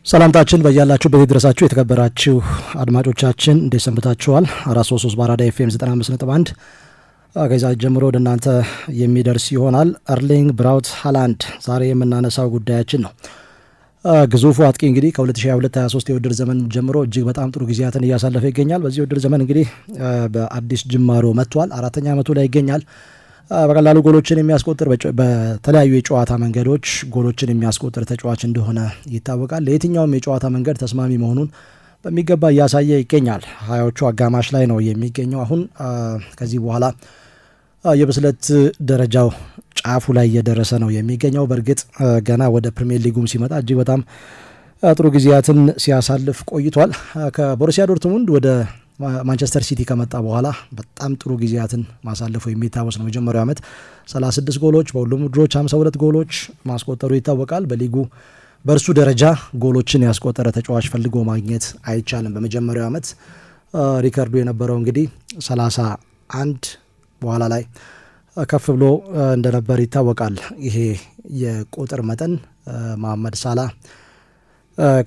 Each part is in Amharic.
ሰላምታችን በያላችሁበት ይድረሳችሁ የተከበራችሁ አድማጮቻችን እንዴት ሰንብታችኋል? 433 ባራዳ ኤፍኤም 95.1 ከዛ ጀምሮ ወደ እናንተ የሚደርስ ይሆናል። ኤርሊንግ ብራውት ሃላንድ ዛሬ የምናነሳው ጉዳያችን ነው። ግዙፉ አጥቂ እንግዲህ ከ2022-23 የውድድር ዘመን ጀምሮ እጅግ በጣም ጥሩ ጊዜያትን እያሳለፈ ይገኛል። በዚህ የውድድር ዘመን እንግዲህ በአዲስ ጅማሮ መጥቷል። አራተኛ ዓመቱ ላይ ይገኛል። በቀላሉ ጎሎችን የሚያስቆጥር በተለያዩ የጨዋታ መንገዶች ጎሎችን የሚያስቆጥር ተጫዋች እንደሆነ ይታወቃል። ለየትኛውም የጨዋታ መንገድ ተስማሚ መሆኑን በሚገባ እያሳየ ይገኛል። ሀያዎቹ አጋማሽ ላይ ነው የሚገኘው። አሁን ከዚህ በኋላ የብስለት ደረጃው ጫፉ ላይ እየደረሰ ነው የሚገኘው። በእርግጥ ገና ወደ ፕሪሚየር ሊጉም ሲመጣ እጅግ በጣም ጥሩ ጊዜያትን ሲያሳልፍ ቆይቷል። ከቦሩሲያ ዶርትሙንድ ወደ ማንቸስተር ሲቲ ከመጣ በኋላ በጣም ጥሩ ጊዜያትን ማሳለፉ የሚታወስ ነው። መጀመሪያው ዓመት 36 ጎሎች በሁሉም ውድድሮች 52 ጎሎች ማስቆጠሩ ይታወቃል። በሊጉ በእርሱ ደረጃ ጎሎችን ያስቆጠረ ተጫዋች ፈልጎ ማግኘት አይቻልም። በመጀመሪያው ዓመት ሪከርዱ የነበረው እንግዲህ 31 በኋላ ላይ ከፍ ብሎ እንደነበር ይታወቃል። ይሄ የቁጥር መጠን መሐመድ ሳላህ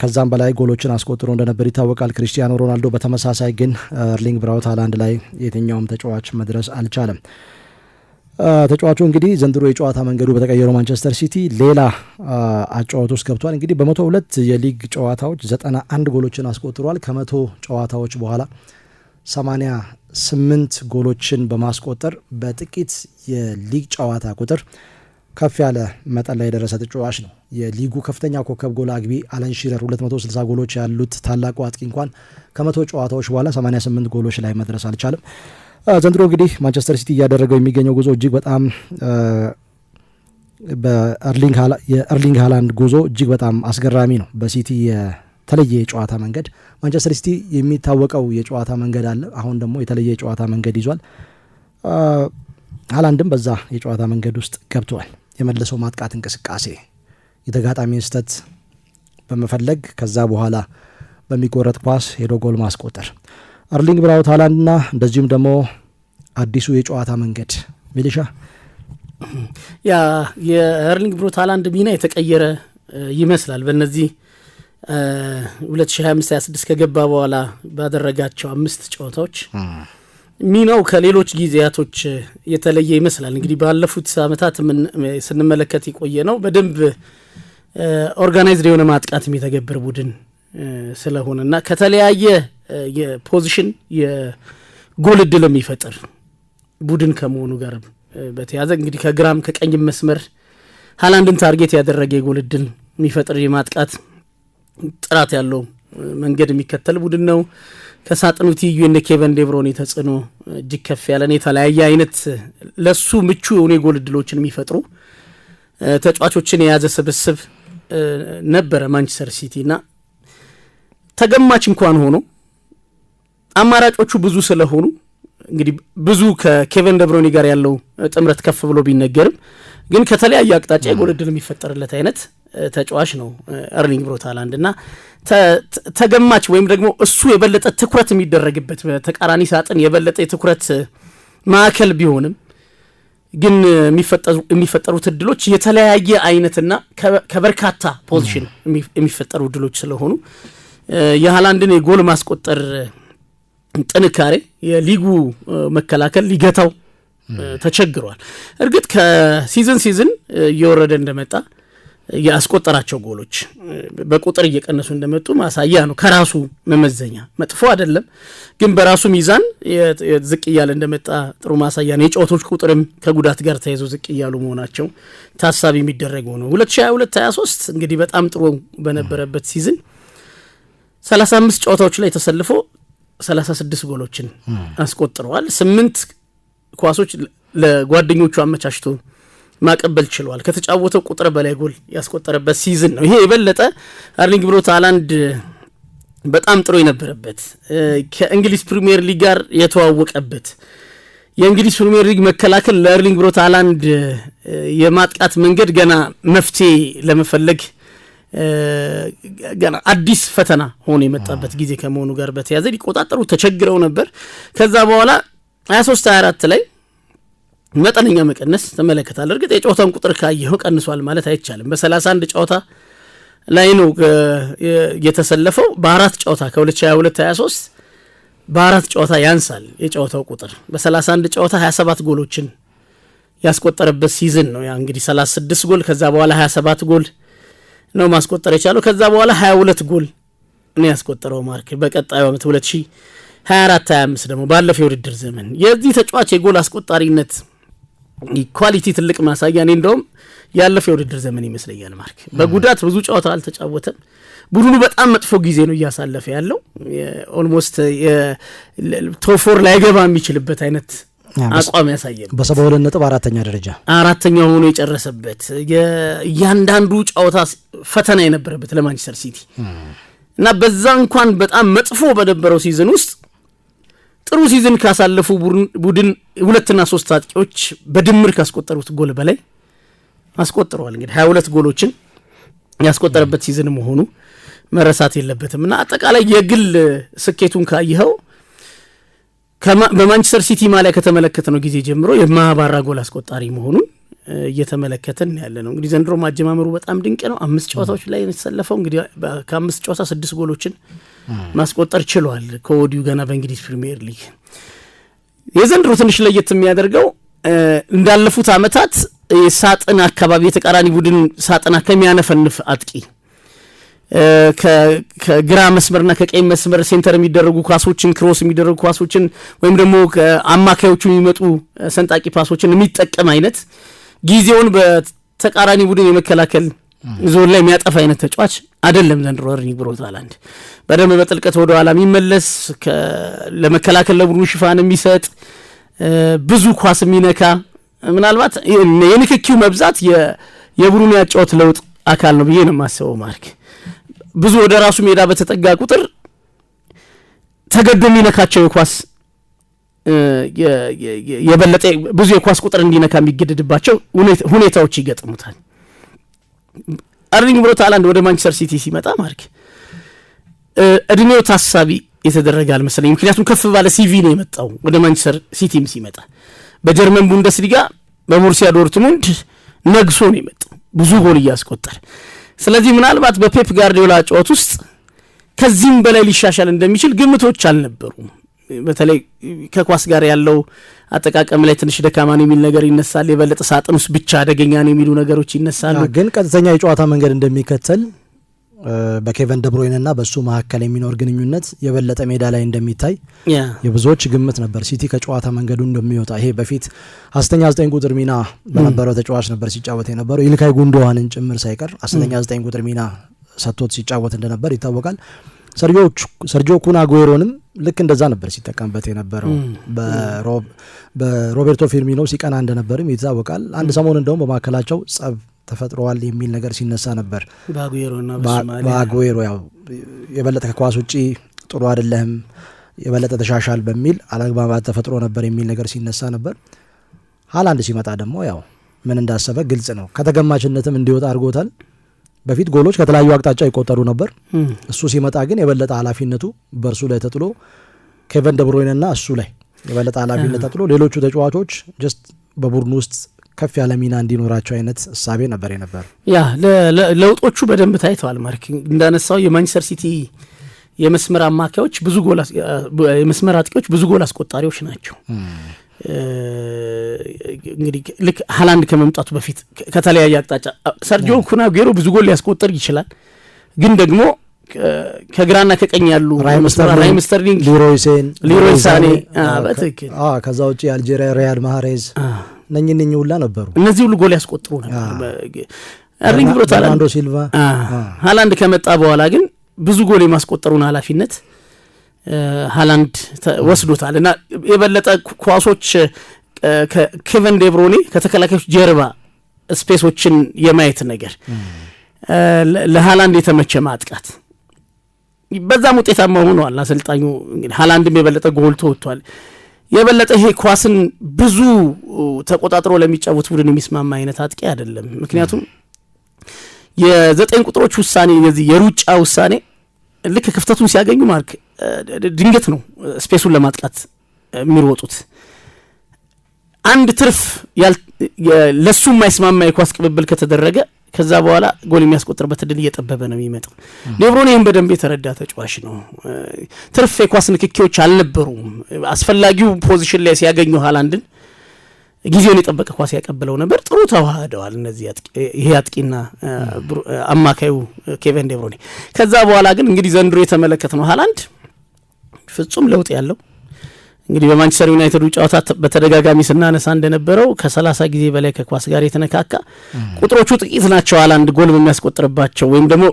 ከዛም በላይ ጎሎችን አስቆጥሮ እንደነበር ይታወቃል። ክሪስቲያኖ ሮናልዶ በተመሳሳይ ግን ኤርሊንግ ብራውት ሃላንድ ላይ የትኛውም ተጫዋች መድረስ አልቻለም። ተጫዋቹ እንግዲህ ዘንድሮ የጨዋታ መንገዱ በተቀየረው ማንቸስተር ሲቲ ሌላ አጨዋወት ውስጥ ገብቷል። እንግዲህ በ102 የሊግ ጨዋታዎች 91 ጎሎችን አስቆጥሯል። ከ100 ጨዋታዎች በኋላ 88 ጎሎችን በማስቆጠር በጥቂት የሊግ ጨዋታ ቁጥር ከፍ ያለ መጠን ላይ የደረሰ ተጫዋች ነው። የሊጉ ከፍተኛ ኮከብ ጎል አግቢ አለን ሺረር 260 ጎሎች ያሉት ታላቁ አጥቂ እንኳን ከ100 ጨዋታዎች በኋላ 88 ጎሎች ላይ መድረስ አልቻለም። ዘንድሮ እንግዲህ ማንቸስተር ሲቲ እያደረገው የሚገኘው ጉዞ እጅግ በጣም የኤርሊንግ ሃላንድ ጉዞ እጅግ በጣም አስገራሚ ነው። በሲቲ የተለየ የጨዋታ መንገድ ማንቸስተር ሲቲ የሚታወቀው የጨዋታ መንገድ አለ። አሁን ደግሞ የተለየ የጨዋታ መንገድ ይዟል። ሃላንድም በዛ የጨዋታ መንገድ ውስጥ ገብቷል። የመለሰው ማጥቃት እንቅስቃሴ፣ የተጋጣሚ ስህተት በመፈለግ ከዛ በኋላ በሚቆረጥ ኳስ ሄዶ ጎል ማስቆጠር ኤርሊንግ ብራውት ሃላንድና እንደዚሁም ደግሞ አዲሱ የጨዋታ መንገድ ሚሊሻ ያ የኤርሊንግ ብራውት ሃላንድ ሚና የተቀየረ ይመስላል። በእነዚህ 2025-26 ከገባ በኋላ ባደረጋቸው 5 ጨዋታዎች ሚናው ከሌሎች ጊዜያቶች የተለየ ይመስላል። እንግዲህ ባለፉት ዓመታት ስንመለከት የቆየ ነው። በደንብ ኦርጋናይዝድ የሆነ ማጥቃት የሚተገብር ቡድን ስለሆነና ከተለያየ የፖዚሽን የጎል እድል የሚፈጥር ቡድን ከመሆኑ ጋር በተያያዘ እንግዲህ ከግራም ከቀኝም መስመር ሃላንድን ታርጌት ያደረገ የጎል እድል የሚፈጥር የማጥቃት ጥራት ያለው መንገድ የሚከተል ቡድን ነው። ከሳጥኑ ትይዩ እንደ ኬቨን ዴብሮን ተጽዕኖ እጅግ ከፍ ያለን የተለያየ አይነት ለሱ ምቹ የሆኑ የጎል እድሎችን የሚፈጥሩ ተጫዋቾችን የያዘ ስብስብ ነበረ ማንቸስተር ሲቲ እና ተገማች እንኳን ሆኖ አማራጮቹ ብዙ ስለሆኑ እንግዲህ ብዙ ከኬቨን ዴብሮን ጋር ያለው ጥምረት ከፍ ብሎ ቢነገርም ግን ከተለያየ አቅጣጫ የጎል እድል የሚፈጠርለት አይነት ተጫዋች ነው ኤርሊንግ ብራውት ሃላንድ እና ተገማች ወይም ደግሞ እሱ የበለጠ ትኩረት የሚደረግበት በተቃራኒ ሳጥን የበለጠ የትኩረት ማዕከል ቢሆንም ግን የሚፈጠሩት እድሎች የተለያየ አይነትና ከበርካታ ፖዚሽን የሚፈጠሩ እድሎች ስለሆኑ የሃላንድን የጎል ማስቆጠር ጥንካሬ የሊጉ መከላከል ሊገታው ተቸግሯል። እርግጥ ከሲዝን እየወረደ እንደመጣ ያስቆጠራቸው ጎሎች በቁጥር እየቀነሱ እንደመጡ ማሳያ ነው። ከራሱ መመዘኛ መጥፎ አይደለም፣ ግን በራሱ ሚዛን ዝቅ እያለ እንደመጣ ጥሩ ማሳያ ነው። የጨዋታዎች ቁጥርም ከጉዳት ጋር ተያይዞ ዝቅ እያሉ መሆናቸው ታሳቢ የሚደረገው ነው። 2022-23 እንግዲህ በጣም ጥሩ በነበረበት ሲዝን 35 ጨዋታዎች ላይ ተሰልፎ 36 ጎሎችን አስቆጥረዋል። 8 ኳሶች ለጓደኞቹ አመቻችቶ ማቀበል ችሏል። ከተጫወተው ቁጥር በላይ ጎል ያስቆጠረበት ሲዝን ነው። ይሄ የበለጠ ኤርሊንግ ብራውት ሃላንድ በጣም ጥሩ የነበረበት ከእንግሊዝ ፕሪሚየር ሊግ ጋር የተዋወቀበት የእንግሊዝ ፕሪሚየር ሊግ መከላከል ለኤርሊንግ ብራውት ሃላንድ የማጥቃት መንገድ ገና መፍትሄ ለመፈለግ ገና አዲስ ፈተና ሆኖ የመጣበት ጊዜ ከመሆኑ ጋር በተያያዘ ሊቆጣጠሩ ተቸግረው ነበር። ከዛ በኋላ 23-24 ላይ መጠነኛ መቀነስ ተመለከታል። እርግጥ የጨዋታውን ቁጥር ካየው ቀንሷል ማለት አይቻልም። በ31 ጨዋታ ላይ ነው የተሰለፈው። በአራት ጨዋታ ከ2022-23 በአራት ጨዋታ ያንሳል የጨዋታው ቁጥር። በ31 ጨዋታ 27 ጎሎችን ያስቆጠረበት ሲዝን ነው። ያ እንግዲህ 36 ጎል ከዛ በኋላ 27 ጎል ነው ማስቆጠር የቻለው። ከዛ በኋላ 22 ጎል ነው ያስቆጠረው ማርክ። በቀጣዩ ዓመት 2024-25 ደግሞ ባለፈው የውድድር ዘመን የዚህ ተጫዋች የጎል አስቆጣሪነት ኳሊቲ ትልቅ ማሳያ እኔ እንደውም ያለፈው የውድድር ዘመን ይመስለኛል ማርክ። በጉዳት ብዙ ጨዋታ አልተጫወተም። ቡድኑ በጣም መጥፎ ጊዜ ነው እያሳለፈ ያለው። ኦልሞስት ቶፕ 4 ላይ ገባ የሚችልበት አይነት አቋም ያሳየን። በ72 ነጥብ አራተኛ ሆኖ የጨረሰበት እያንዳንዱ ጨዋታ ፈተና የነበረበት ለማንቸስተር ሲቲ እና በዛ እንኳን በጣም መጥፎ በነበረው ሲዝን ውስጥ ጥሩ ሲዝን ካሳለፉ ቡድን 2 እና 3 አጥቂዎች በድምር ካስቆጠሩት ጎል በላይ አስቆጥረዋል። እንግዲህ 22 ጎሎችን ያስቆጠረበት ሲዝን መሆኑ መረሳት የለበትም እና አጠቃላይ የግል ስኬቱን ካየኸው በማንቸስተር ሲቲ ማሊያ ከተመለከተነው ጊዜ ጀምሮ የማያባራ ጎል አስቆጣሪ መሆኑን እየተመለከተን ያለ ነው። እንግዲህ ዘንድሮ ማጀማመሩ በጣም ድንቅ ነው። 5 ጨዋታዎች ላይ የተሰለፈው እንግዲህ ከ5 ጨዋታ 6 ጎሎችን ማስቆጠር ችሏል ከወዲሁ ገና በእንግሊዝ ፕሪሚየር ሊግ። የዘንድሮ ትንሽ ለየት የሚያደርገው እንዳለፉት አመታት ሳጥን አካባቢ የተቃራኒ ቡድን ሳጥን ከሚያነፈንፍ አጥቂ ከግራ መስመርና ከቀኝ መስመር ሴንተር የሚደረጉ ኳሶችን ክሮስ የሚደረጉ ኳሶችን ወይም ደግሞ ከአማካዮቹ የሚመጡ ሰንጣቂ ፓሶችን የሚጠቀም አይነት ጊዜውን በተቃራኒ ቡድን የመከላከል ዞን ላይ የሚያጠፋ አይነት ተጫዋች አይደለም ዘንድሮ ኤርሊንግ ብራውት ሃላንድ። በደንብ በጥልቀት ወደ ኋላ የሚመለስ ለመከላከል ለቡድኑ ሽፋን የሚሰጥ ብዙ ኳስ የሚነካ ምናልባት የንክኪው መብዛት የቡድኑ ያጫወት ለውጥ አካል ነው ብዬ ነው የማስበው ማርክ። ብዙ ወደ ራሱ ሜዳ በተጠጋ ቁጥር ተገዶ የሚነካቸው የኳስ የበለጠ ብዙ የኳስ ቁጥር እንዲነካ የሚገደድባቸው ሁኔታዎች ይገጥሙታል። ኤርሊንግ ብራውት ሃላንድ ወደ ማንቸስተር ሲቲ ሲመጣ ማርክ እድሜው ታሳቢ የተደረገ አልመሰለኝ። ምክንያቱም ከፍ ባለ ሲቪ ነው የመጣው ወደ ማንቸስተር ሲቲም ሲመጣ በጀርመን ቡንደስሊጋ በቦሩሲያ ዶርትሙንድ ነግሶ ነው የመጣው ብዙ ጎል እያስቆጠረ። ስለዚህ ምናልባት በፔፕ ጋርዲዮላ ጨዋታ ውስጥ ከዚህም በላይ ሊሻሻል እንደሚችል ግምቶች አልነበሩም። በተለይ ከኳስ ጋር ያለው አጠቃቀም ላይ ትንሽ ደካማ ነው የሚል ነገር ይነሳል። የበለጠ ሳጥን ውስጥ ብቻ አደገኛ ነው የሚሉ ነገሮች ይነሳሉ። ግን ቀጥተኛ የጨዋታ መንገድ እንደሚከተል በኬቨን ደብሮይንና በሱ መካከል የሚኖር ግንኙነት የበለጠ ሜዳ ላይ እንደሚታይ የብዙዎች ግምት ነበር። ሲቲ ከጨዋታ መንገዱ እንደሚወጣ ይሄ በፊት 9 ቁጥር ሚና በነበረው ተጫዋች ነበር ሲጫወት የነበረው ኢልካይ ጉንዶዋንን ጭምር ሳይቀር 9 ቁጥር ሚና ሰጥቶት ሲጫወት እንደነበር ይታወቃል። ሰርጂዮ ኩን አጉዌሮንም ልክ እንደዛ ነበር ሲጠቀምበት የነበረው። በሮቤርቶ ፊርሚኖ ሲቀና እንደነበርም ይታወቃል። አንድ ሰሞን እንደውም በማከላቸው ጸብ ተፈጥሯል የሚል ነገር ሲነሳ ነበር። በአጉዌሮ ያው የበለጠ ከኳስ ውጪ ጥሩ አይደለም የበለጠ ተሻሻል በሚል አለግባባት ተፈጥሮ ነበር የሚል ነገር ሲነሳ ነበር። ሃላንድ ሲመጣ ደግሞ ያው ምን እንዳሰበ ግልጽ ነው። ከተገማችነትም እንዲወጣ አድርጎታል። በፊት ጎሎች ከተለያዩ አቅጣጫ ይቆጠሩ ነበር። እሱ ሲመጣ ግን የበለጠ ኃላፊነቱ በእርሱ ላይ ተጥሎ ኬቨን ደብሮይንና እሱ ላይ የበለጠ ኃላፊነት ተጥሎ ሌሎቹ ተጫዋቾች ጀስት በቡድኑ ውስጥ ከፍ ያለ ሚና እንዲኖራቸው አይነት እሳቤ ነበር የነበረው። ያ ለውጦቹ በደንብ ታይተዋል ማርክ። እንዳነሳው የማንቸስተር ሲቲ የመስመር አማካዮች ብዙ ጎል የመስመር አጥቂዎች ብዙ ጎል አስቆጣሪዎች ናቸው። እንግዲህ ልክ ሃላንድ ከመምጣቱ በፊት ከተለያየ አቅጣጫ ሰርጂዮ ኩን አጉዌሮ ብዙ ጎል ሊያስቆጥር ይችላል። ግን ደግሞ ከግራና ከቀኝ ያሉ ራሂም ስተርሊንግ፣ ሊሮይ ሳኔ በትክክል ከዛ ውጪ አልጄሪያ ሪያድ ማህሬዝ ነኝ ሁላ ነበሩ። እነዚህ ሁሉ ጎል ያስቆጥሩ ነበር። ኤርሊንግ ብራውት ሃላንድ ከመጣ በኋላ ግን ብዙ ጎል የማስቆጠሩን ኃላፊነት ሃላንድ ወስዶታል እና የበለጠ ኳሶች ከኬቨን ዴብሮኔ ከተከላካዮች ጀርባ ስፔሶችን የማየት ነገር ለሃላንድ የተመቸ ማጥቃት በዛም ውጤታማ ሆኗል አሰልጣኙ። እንግዲህ ሃላንድም የበለጠ ጎልቶ ወጥቷል። የበለጠ ይሄ ኳስን ብዙ ተቆጣጥሮ ለሚጫወት ቡድን የሚስማማ አይነት አጥቂ አይደለም። ምክንያቱም የ9 ቁጥሮች ውሳኔ የሩጫ ውሳኔ ልክ ክፍተቱን ሲያገኙ ማርክ ድንገት ነው ስፔሱን ለማጥቃት የሚሮጡት። አንድ ትርፍ ለሱ የማይስማማ የኳስ ቅብብል ከተደረገ ከዛ በኋላ ጎል የሚያስቆጥርበት እድል እየጠበበ ነው የሚመጣው። ዴብሮይኔ ይህን በደንብ የተረዳ ተጫዋች ነው። ትርፍ የኳስ ንክኪዎች አልነበሩም። አስፈላጊው ፖዚሽን ላይ ሲያገኙ ሃላንድን ጊዜውን የጠበቀ ኳስ ያቀብለው ነበር። ጥሩ ተዋህደዋል እነዚህ ይሄ አጥቂና አማካዩ ኬቨን ዴብሮይኔ። ከዛ በኋላ ግን እንግዲህ ዘንድሮ የተመለከትነው ሃላንድ ፍጹም ለውጥ ያለው እንግዲህ በማንቸስተር ዩናይትድ ጨዋታ በተደጋጋሚ ስናነሳ እንደነበረው ከ30 ጊዜ በላይ ከኳስ ጋር የተነካካ ቁጥሮቹ ጥቂት ናቸው ሃላንድ ጎል በሚያስቆጥርባቸው ወይም ደግሞ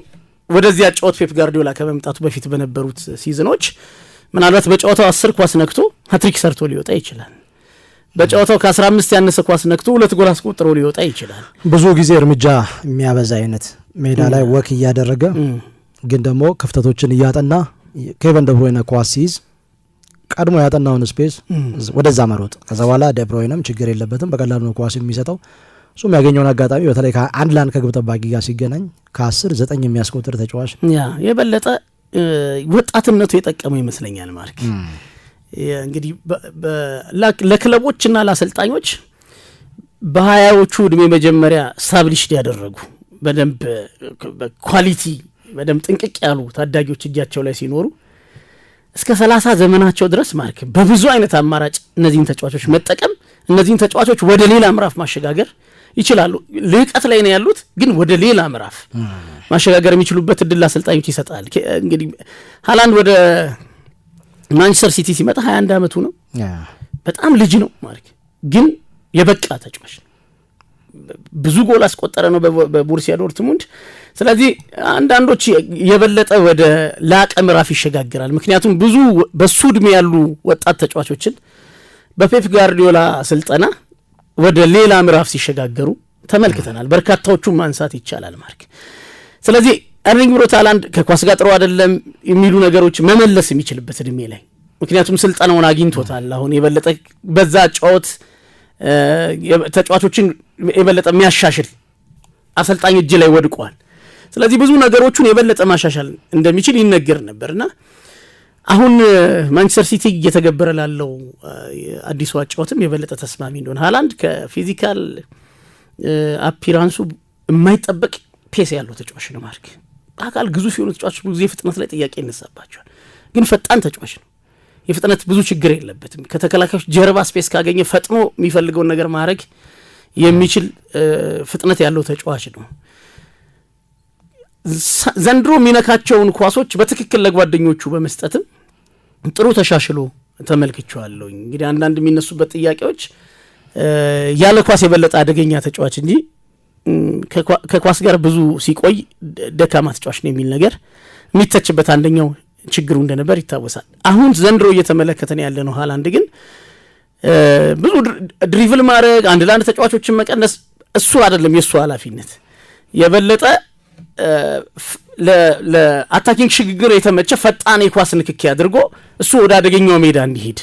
ወደዚያ ጨዋታ ፔፕ ጋርዲዮላ ከመምጣቱ በፊት በነበሩት ሲዝኖች ምናልባት በጨዋታው 10 ኳስ ነክቶ ሃትሪክ ሰርቶ ሊወጣ ይችላል። በጨዋታው ከ15 ያነሰ ኳስ ነክቶ 2 ጎል አስቆጥሮ ሊወጣ ይችላል። ብዙ ጊዜ እርምጃ የሚያበዛ አይነት ሜዳ ላይ ወክ እያደረገ ግን ደግሞ ክፍተቶችን እያጠና ኬቨን ዴብሮይኔ ኳስ ሲይዝ ቀድሞ ያጠናውን ስፔስ ወደዛ መሮጥ። ከዛ በኋላ ዴብሮይኔም ችግር የለበትም በቀላሉ ነው ኳስ የሚሰጠው። እሱ የሚያገኘውን አጋጣሚ በተለይ ከአንድ ላንድ ከግብ ጠባቂ ጋር ሲገናኝ ከ10-9 የሚያስቆጥር ተጫዋች የበለጠ ወጣትነቱ የጠቀመው ይመስለኛል። ማርክ እንግዲህ ለክለቦችና ለአሰልጣኞች በ20ዎቹ እድሜ መጀመሪያ ስታብሊሽድ ያደረጉ በደንብ ኳሊቲ በደንብ ጥንቅቅ ያሉ ታዳጊዎች እጃቸው ላይ ሲኖሩ እስከ 30 ዘመናቸው ድረስ ማርክ በብዙ አይነት አማራጭ እነዚህን ተጫዋቾች መጠቀም እነዚህን ተጫዋቾች ወደ ሌላ ምዕራፍ ማሸጋገር ይችላሉ። ልህቀት ላይ ነው ያሉት፣ ግን ወደ ሌላ ምዕራፍ ማሸጋገር የሚችሉበት እድል አሰልጣኞች ይሰጣል። እንግዲህ ሃላንድ ወደ ማንቸስተር ሲቲ ሲመጣ 21 አመቱ ነው። በጣም ልጅ ነው ማርክ፣ ግን የበቃ ተጫዋች ነው። ብዙ ጎል አስቆጠረ ነው በቦሩሲያ ዶርትሙንድ። ስለዚህ አንዳንዶች የበለጠ ወደ ላቀ ምዕራፍ ይሸጋግራል። ምክንያቱም ብዙ በሱ እድሜ ያሉ ወጣት ተጫዋቾችን በፔፕ ጋርዲዮላ ስልጠና ወደ ሌላ ምዕራፍ ሲሸጋገሩ ተመልክተናል። በርካታዎቹን ማንሳት ይቻላል ማርክ። ስለዚህ ኤርሊንግ ብራውት ሃላንድ ከኳስ ጋር ጥሩ አይደለም የሚሉ ነገሮች መመለስ የሚችልበት እድሜ ላይ ምክንያቱም ስልጠናውን አግኝቶታል። አሁን የበለጠ በዛ ጨዋታ ተጫዋቾችን የበለጠ የሚያሻሽል አሰልጣኝ እጅ ላይ ወድቋል። ስለዚህ ብዙ ነገሮችን የበለጠ ማሻሻል እንደሚችል ይነገር ነበርና አሁን ማንቸስተር ሲቲ እየተገበረ ላለው አዲሱ አጫወትም የበለጠ ተስማሚ እንደሆነ ሃላንድ ከፊዚካል አፒራንሱ የማይጠበቅ ፔስ ያለው ተጫዋች ነው ማርክ። አካል ግዙፍ የሆኑ ተጫዋቾች ብዙ ጊዜ ፍጥነት ላይ ጥያቄ ይነሳባቸዋል፣ ግን ፈጣን ተጫዋች ነው። የፍጥነት ብዙ ችግር የለበትም። ከተከላካዮች ጀርባ ስፔስ ካገኘ ፈጥኖ የሚፈልገውን ነገር ማድረግ የሚችል ፍጥነት ያለው ተጫዋች ነው። ዘንድሮ የሚነካቸውን ኳሶች በትክክል ለጓደኞቹ በመስጠትም ጥሩ ተሻሽሎ ተመልክቻለሁ። እንግዲህ አንዳንድ የሚነሱበት ጥያቄዎች ያለ ኳስ የበለጠ አደገኛ ተጫዋች እንጂ ከኳስ ጋር ብዙ ሲቆይ ደካማ ተጫዋች ነው የሚል ነገር የሚተችበት አንደኛው ችግሩ እንደነበር ይታወሳል። አሁን ዘንድሮ እየተመለከተን ያለነው ሃላንድ ግን ብዙ ድሪቭል ማድረግ አንድ ለአንድ ተጫዋቾችን መቀነስ እሱ አይደለም የሱ ኃላፊነት። የበለጠ ለአታኪንግ ሽግግር የተመቸ ፈጣን የኳስ ንክኪ አድርጎ እሱ ወደ አደገኛው ሜዳ እንዲሄድ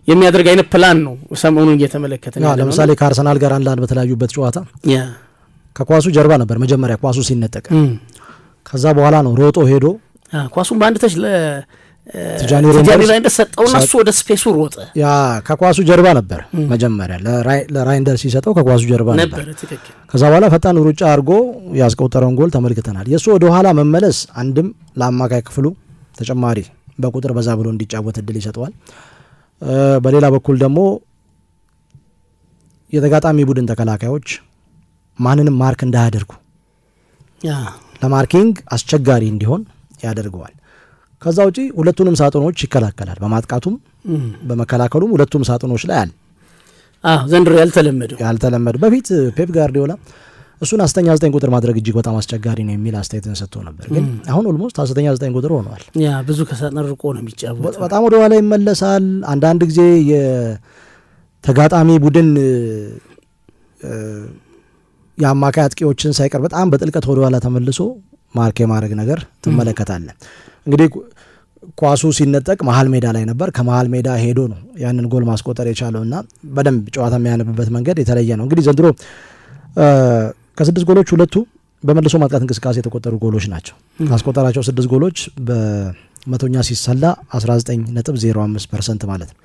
የሚያደርግ አይነት ፕላን ነው ሰሞኑን እየተመለከተን ያለነው። ለምሳሌ ከአርሰናል ጋር አንድ ለአንድ በተለያዩበት ጨዋታ ከኳሱ ጀርባ ነበር መጀመሪያ ኳሱ ሲነጠቅ። ከዛ በኋላ ነው ሮጦ ሄዶ ኳሱን በአንድ ተች ለቲጃኒ ራይንደር ሰጠውና እሱ ወደ ስፔሱ ሮጠ። ያ ከኳሱ ጀርባ ነበር መጀመሪያ ለራይንደር ሲሰጠው ከኳሱ ጀርባ ነበር። ከዛ በኋላ ፈጣን ሩጫ አድርጎ ያስቆጠረውን ጎል ተመልክተናል። የሱ ወደ ኋላ መመለስ አንድም ለአማካይ ክፍሉ ተጨማሪ በቁጥር በዛ ብሎ እንዲጫወት እድል ይሰጠዋል። በሌላ በኩል ደግሞ የተጋጣሚ ቡድን ተከላካዮች ማንንም ማርክ እንዳያደርጉ ለማርኪንግ አስቸጋሪ እንዲሆን ያደርገዋል። ከዛ ውጪ ሁለቱንም ሳጥኖች ይከላከላል። በማጥቃቱም በመከላከሉም ሁለቱም ሳጥኖች ላይ አለ። ዘንድሮ ያልተለመደው በፊት ፔፕ ጋርዲዮላ እሱን 9 ቁጥር ማድረግ እጅግ በጣም አስቸጋሪ ነው የሚል አስተያየትን ሰጥቶ ነበር። ግን አሁን ኦልሞስት 9 ቁጥር ሆኗል። ብዙ ከሳጥን ርቆ ነው የሚጫወተው። በጣም ወደ ኋላ ይመለሳል። አንዳንድ ጊዜ የተጋጣሚ ቡድን የአማካይ አጥቂዎችን ሳይቀር በጣም በጥልቀት ወደ ኋላ ተመልሶ ማርክ የማድረግ ነገር ትመለከታለን። እንግዲህ ኳሱ ሲነጠቅ መሀል ሜዳ ላይ ነበር። ከመሀል ሜዳ ሄዶ ነው ያንን ጎል ማስቆጠር የቻለውና በደንብ ጨዋታ የሚያነብበት መንገድ የተለየ ነው። እንግዲህ ዘንድሮ ከ6 ጎሎች 2 በመልሶ ማጥቃት እንቅስቃሴ የተቆጠሩ ጎሎች ናቸው። ካስቆጠራቸው 6 ጎሎች በመቶኛ ሲሰላ 19.05% ማለት ነው።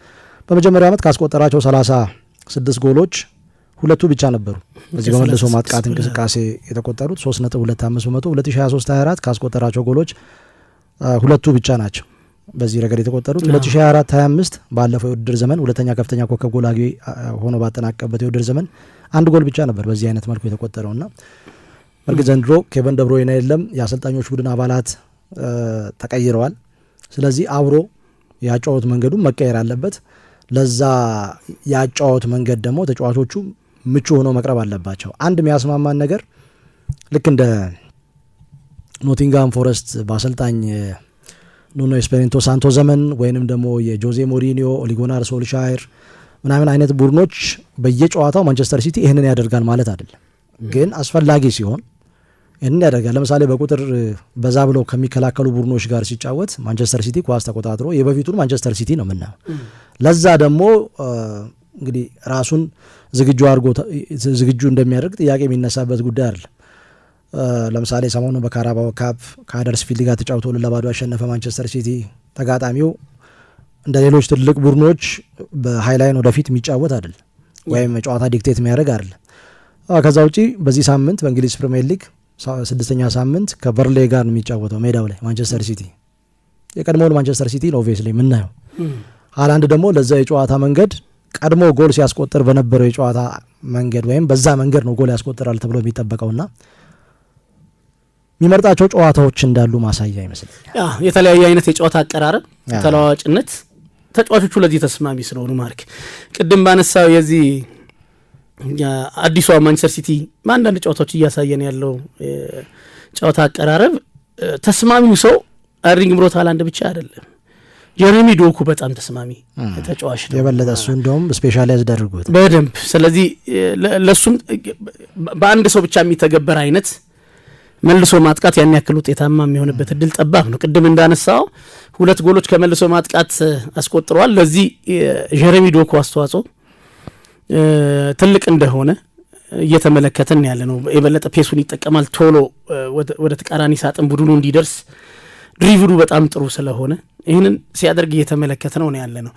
በመጀመሪያው ዓመት ካስቆጠራቸው 36 ጎሎች ሁለቱ ብቻ ነበሩ በዚህ በመልሶ ማጥቃት እንቅስቃሴ የተቆጠሩት 3.25 2023-24 ካስቆጠራቸው ጎሎች ሁለቱ ብቻ ናቸው በዚህ ረገድ የተቆጠሩት 2024-25 ባለፈው የውድድር ዘመን ሁለተኛ ከፍተኛ ኮከብ ጎል አግቢ ሆኖ ባጠናቀቀበት የውድድር ዘመን አንድ ጎል ብቻ ነበር በዚህ አይነት መልኩ የተቆጠረውና በርግጥ ዘንድሮ ኬቨን ደ ብሩይነ የለም የአሰልጣኞች ቡድን አባላት ተቀይረዋል ስለዚህ አብሮ ያጫወት መንገዱ መቀየር አለበት ለዛ ያጫወት መንገድ ደግሞ ተጫዋቾቹ ምቹ ሆነው መቅረብ አለባቸው አንድ የሚያስማማን ነገር ልክ እንደ ኖቲንጋም ፎረስት በአሰልጣኝ ኑኖ ኤስፔሪንቶ ሳንቶ ዘመን ወይንም ደግሞ የጆዜ ሞሪኒዮ ኦሊጎናር ሶልሻየር ምናምን አይነት ቡድኖች በየጨዋታው ማንቸስተር ሲቲ ይህንን ያደርጋል ማለት አይደለም ግን አስፈላጊ ሲሆን ይህንን ያደርጋል ለምሳሌ በቁጥር በዛ ብለው ከሚከላከሉ ቡድኖች ጋር ሲጫወት ማንቸስተር ሲቲ ኳስ ተቆጣጥሮ የበፊቱን ማንቸስተር ሲቲ ነው የምናየው ለዛ ደግሞ እንግዲህ ራሱን ዝግጁ እንደሚያደርግ ጥያቄ የሚነሳበት ጉዳይ አይደለም ለምሳሌ ሰሞኑ በካራባኦ ካፕ ከሃደርስፊልድ ጋር ተጫውቶ ለባዶ ያሸነፈ ማንቸስተር ሲቲ ተጋጣሚው እንደ ሌሎች ትልቅ ቡድኖች በሃይላይን ወደፊት የሚጫወት አይደል ወይም ጨዋታ ዲክቴት የሚያደርግ አይደል ከዛ ውጪ በዚህ ሳምንት በእንግሊዝ ፕሪሚየር ሊግ 6ኛ ሳምንት ከበርሌ ጋር ነው የሚጫወተው ሜዳው ላይ ማንቸስተር ሲቲ የቀድሞውን ማንቸስተር ሲቲ ነው ኦብቪየስሊ ምናየው ሃላንድ ደግሞ ለዛ የጨዋታ መንገድ ቀድሞ ጎል ሲያስቆጥር በነበረው የጨዋታ መንገድ ወይም በዛ መንገድ ነው ጎል ያስቆጥራል ተብሎ የሚጠበቀውና የሚመርጣቸው ጨዋታዎች እንዳሉ ማሳያ ይመስላል የተለያየ አይነት የጨዋታ አቀራረብ ተለዋዋጭነት ተጫዋቾቹ ለዚህ ተስማሚ ስለሆኑ ማርክ ቅድም ባነሳው የዚህ አዲሱ ማንቸስተር ሲቲ አንዳንድ ጨዋታዎች እያሳየን ያለው ጨዋታ አቀራረብ ተስማሚው ሰው ኤርሊንግ ብሮት ሃላንድ ብቻ አይደለም ጀረሚ ዶኩ በጣም ተስማሚ ተጫዋች ነው የበለጠ እሱ እንደውም ስፔሻላይዝድ አድርጎት በደንብ ስለዚህ ለሱም በአንድ ሰው ብቻ የሚተገበር አይነት መልሶ ማጥቃት ያን ያክል ውጤታማ የሚሆንበት እድል ጠባብ ነው ቅድም እንዳነሳው ሁለት ጎሎች ከመልሶ ማጥቃት አስቆጥሯል ለዚህ ጀረሚ ዶኩ አስተዋጽኦ ትልቅ እንደሆነ እየተመለከተን ያለ ነው የበለጠ ፔሱን ይጠቀማል ቶሎ ወደ ተቃራኒ ሳጥን ቡድኑ እንዲደርስ ድሪቭሉ በጣም ጥሩ ስለሆነ ይህንን ሲያደርግ እየተመለከተ ነው ያለ ነው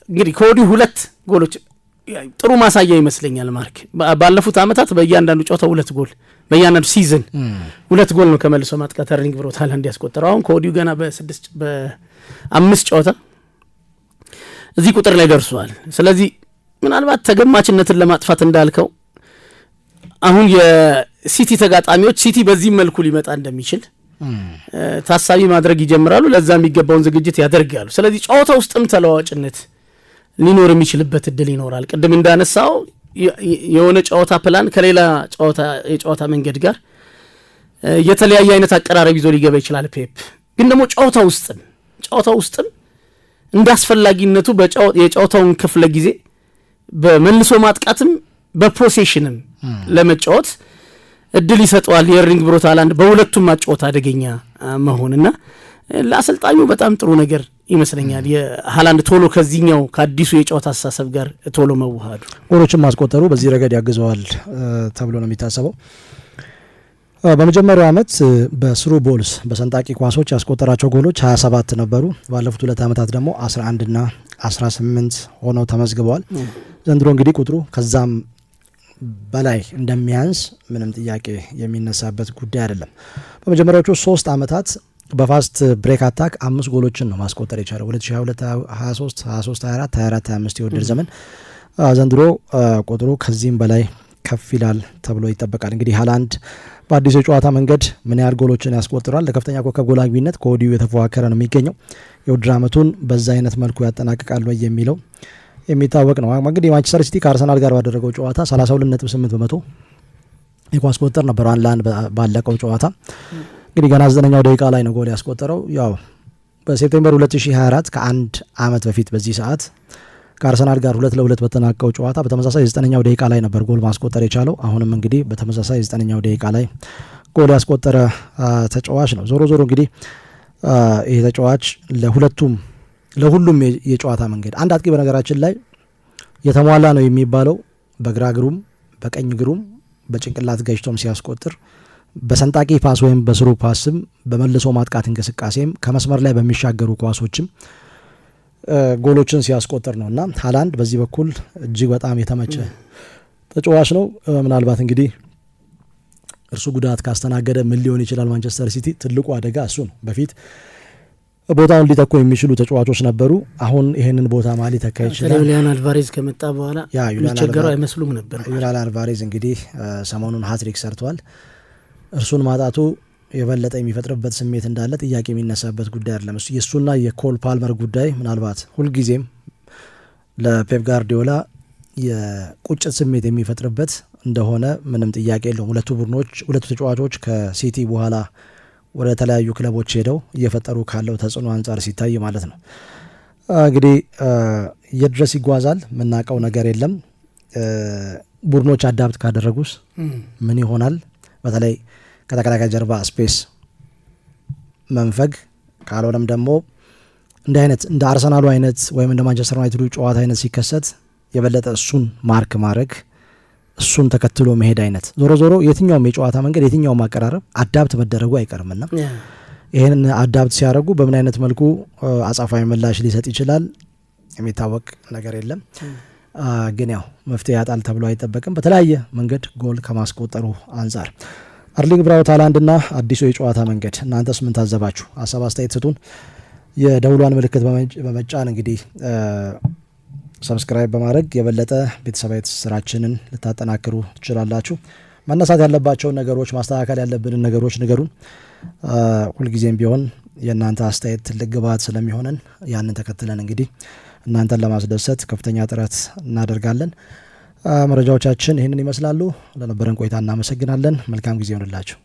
እንግዲህ ከወዲሁ ሁለት ጎሎች ጥሩ ማሳያ ይመስለኛል ማርክ ባለፉት አመታት በእያንዳንዱ ጨዋታ ሁለት ጎል በእያንዳንዱ ሲዝን ሁለት ጎል ነው ከመልሶ ማጥቃት ኤርሊንግ ብሮት ሃላንድ ያስቆጠረው አሁን ከወዲሁ ገና በ5 ጨዋታ እዚህ ቁጥር ላይ ደርሷል ስለዚህ ምናልባት ተገማችነትን ለማጥፋት እንዳልከው አሁን የሲቲ ተጋጣሚዎች ሲቲ በዚህ መልኩ ሊመጣ እንደሚችል ታሳቢ ማድረግ ይጀምራሉ ለዛ የሚገባውን ዝግጅት ያደርጋሉ ስለዚህ ጨዋታ ውስጥም ተለዋዋጭነት ሊኖር የሚችልበት እድል ይኖራል ቅድም እንዳነሳው የሆነ ጨዋታ ፕላን ከሌላ የጨዋታ መንገድ ጋር የተለያየ አይነት አቀራረብ ይዞ ሊገባ ይችላል ፔፕ ግን ደግሞ ጨዋታ ውስጥም እንዳስፈላጊነቱ የጨዋታውን ክፍለ ጊዜ በመልሶ ማጥቃትም በፖሴሽንም ለመጫወት እድል ይሰጠዋል የኤርሊንግ ብሮት ሃላንድ በሁለቱም ማጫወት አደገኛ መሆንና ለአሰልጣኙ በጣም ጥሩ ነገር ይመስለኛል የሃላንድ ቶሎ ከዚህኛው ከአዲሱ የጨዋታ አስተሳሰብ ጋር ቶሎ መዋሃዱ ጎሎችን ማስቆጠሩ በዚህ ረገድ ያግዘዋል ተብሎ ነው የሚታሰበው በመጀመሪያው አመት በስሩ ቦልስ በሰንጣቂ ኳሶች ያስቆጠራቸው ጎሎች 27 ነበሩ ባለፉት 2 አመታት ደግሞ 11 እና 18 ሆነው ተመዝግበዋል ዘንድሮ እንግዲህ ቁጥሩ ከዛም በላይ እንደሚያንስ ምንም ጥያቄ የሚነሳበት ጉዳይ አይደለም በመጀመሪያዎቹ 3 አመታት በፋስት ብሬክ አታክ 5 ጎሎችን ነው ማስቆጠር የቻለው 2022-23 23-24 የውድድር ዘመን ዘንድሮ ቁጥሩ ከዚህም በላይ ከፍ ይላል ተብሎ ይጠበቃል እንግዲህ ሃላንድ በአዲሱ የጨዋታ መንገድ ምን ያህል ጎሎችን ያስቆጥራል ለከፍተኛ ኮከብ ጎል አግቢነት ከወዲሁ የተፎካከረ ነው የሚገኘው የውድድር አመቱን በዛ አይነት መልኩ ያጠናቅቃል ወይ የሚለው የሚታወቅ ነው እንግዲህ ማንቸስተር ሲቲ ከአርሰናል ጋር ባደረገው ጨዋታ 32.8% የኳስ ቁጥጥር ነበር አንድ ባለቀው ጨዋታ እንግዲህ ገና 9ኛው ደቂቃ ላይ ነው ጎል ያስቆጠረው ያው በሴፕቴምበር 2024 ከአንድ አመት በፊት በዚህ ሰዓት ከአርሰናል ጋር 2-2 በተናቀው ጨዋታ በተመሳሳይ 9ኛው ደቂቃ ላይ ነበር ጎል ማስቆጠር የቻለው አሁንም እንግዲህ በተመሳሳይ 9ኛው ደቂቃ ላይ ጎል ያስቆጠረ ተጫዋች ነው ዞሮ እንግዲህ ይሄ ተጫዋች ለሁሉም የጨዋታ መንገድ አንድ አጥቂ በነገራችን ላይ የተሟላ ነው የሚባለው በግራ እግሩም በቀኝ እግሩም በጭንቅላት ገጭቶም ሲያስቆጥር በሰንጣቂ ፓስ ወይም በስሩ ፓስም በመልሶ ማጥቃት እንቅስቃሴም ከመስመር ላይ በሚሻገሩ ኳሶችም ጎሎችን ሲያስቆጥር ነው እና ሃላንድ በዚህ በኩል እጅግ በጣም የተመቸ ተጫዋች ነው። ምናልባት እንግዲህ እርሱ ጉዳት ካስተናገደ ምን ሊሆን ይችላል ማንቸስተር ሲቲ ትልቁ አደጋ እሱ ነው። በፊት ቦታውን ሊተኩ የሚችሉ ተጫዋቾች ነበሩ። አሁን ይሄንን ቦታ ማን ሊተካ ይችላል? ዩሊያን አልቫሬዝ ከመጣ በኋላ የሚቸገረው አይመስሉም ነበር። ዩሊያን አልቫሬዝ እንግዲህ ሰሞኑን ሃትሪክ ሰርቷል። እርሱን ማጣቱ የበለጠ የሚፈጥርበት ስሜት እንዳለ ጥያቄ የሚነሳበት ጉዳይ አይደለም። እሱ የእሱና የኮል ፓልመር ጉዳይ ምናልባት ሁልጊዜም ለፔፕ ጋርዲዮላ የቁጭት ስሜት የሚፈጥርበት እንደሆነ ምንም ጥያቄ የለውም። ሁለቱ ተጫዋቾች ከሲቲ በኋላ ወደ ተለያዩ ክለቦች ሄደው እየፈጠሩ ካለው ተጽዕኖ አንጻር ሲታይ ማለት ነው። እንግዲህ የድረስ ይጓዛል የምናውቀው ነገር የለም። ቡድኖች አዳፕት ካደረጉስ ምን ይሆናል? በተለይ ከተከላካይ ጀርባ ስፔስ መንፈግ ካልሆነም ደግሞ እንደ አርሰናሉ አይነት ወይም እንደ ማንቸስተር ዩናይትዱ ጨዋታ አይነት ሲከሰት የበለጠ እሱን ማርክ ማድረግ እሱን ተከትሎ መሄድ አይነት ዞሮ ዞሮ የትኛውም የጨዋታ መንገድ የትኛውም አቀራረብ አዳፕት መደረጉ አይቀርምና ይህንን አዳፕት ሲያደርጉ በምን አይነት መልኩ አጻፋዊ ምላሽ ሊሰጥ ይችላል የሚታወቅ ነገር የለም። ግን ያው መፍትሄ ያጣል ተብሎ አይጠበቅም በተለያየ መንገድ ጎል ከማስቆጠሩ አንጻር። አርሊንግ ብራውት ሃላንድና አዲሱ የጨዋታ መንገድ እናንተስ ምን ታዘባችሁ? ሀሳብ አስተያየት ስጡን። የደውሏን ምልክት በመጫን እንግዲህ ሰብስክራይብ በማድረግ የበለጠ ቤተሰባዊ ስራችንን ልታጠናክሩ ትችላላችሁ። መነሳት ያለባቸውን ነገሮች ማስተካከል ያለብንን ነገሮች ንገሩን። ሁልጊዜም ቢሆን የእናንተ አስተያየት ትልቅ ግብዓት ስለሚሆነን ያንን ተከትለን እንግዲህ እናንተን ለማስደሰት ከፍተኛ ጥረት እናደርጋለን። መረጃዎቻችን ይህንን ይመስላሉ። ለነበረን ቆይታ እናመሰግናለን። መልካም ጊዜ ይሆንላችሁ።